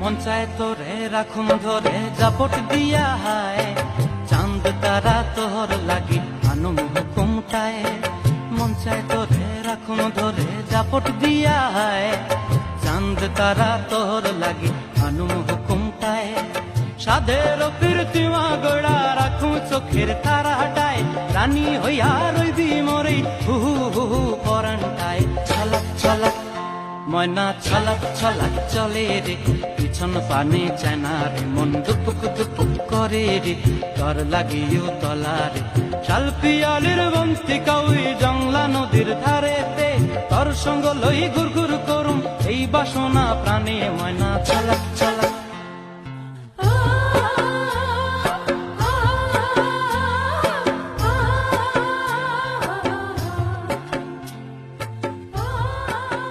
মন চায় তোরে রাখুন ধরে জাপট দিয়া হায়, চাঁদ তারা তোর লাগি আনুম হুকুমটায়। মন চায় তোরে রাখুন ধরে জাপট দিয়া হায়, চাঁদ তারা তোর লাগি আনুম হুকুমটায়। সাধের কীর্তিমা গোড়া রাখুন চোখের তারা হাটায়, রানী হইয়া রইবি মোরে হু হু হু হু পরান্টায়। ছলাক ছলাক ময়না ছলাক ছলাক চলে রে, পিছন পানে চায় না রে, মন দুপুক দুপুক করে রে, তর লাগিও তলারে। শাল পিয়ালির বন্তি কাউই জংলা নদীর ধারেতে, তর সঙ্গ লই ঘুর ঘুর করুম এই বাসনা প্রাণে। ময়না ছলাক ছলাক